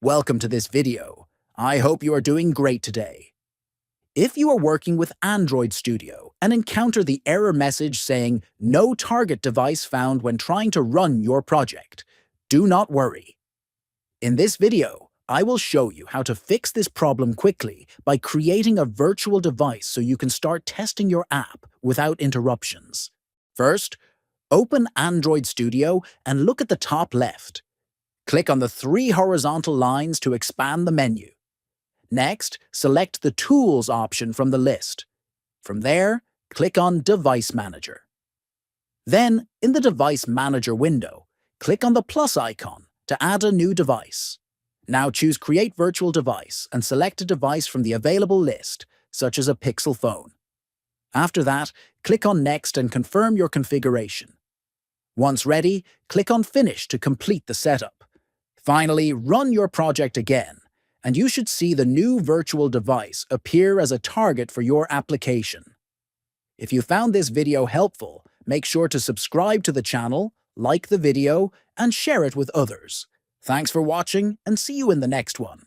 Welcome to this video. I hope you are doing great today. If you are working with Android Studio and encounter the error message saying "No target device found" when trying to run your project, do not worry. In this video, I will show you how to fix this problem quickly by creating a virtual device so you can start testing your app without interruptions. First, open Android Studio and look at the top left. Click on the 3 horizontal lines to expand the menu. Next, select the Tools option from the list. From there, click on Device Manager. Then, in the Device Manager window, click on the plus icon to add a new device. Now choose Create Virtual Device and select a device from the available list, such as a Pixel phone. After that, click on Next and confirm your configuration. Once ready, click on Finish to complete the setup. Finally, run your project again, and you should see the new virtual device appear as a target for your application. If you found this video helpful, make sure to subscribe to the channel, like the video, and share it with others. Thanks for watching, and see you in the next one.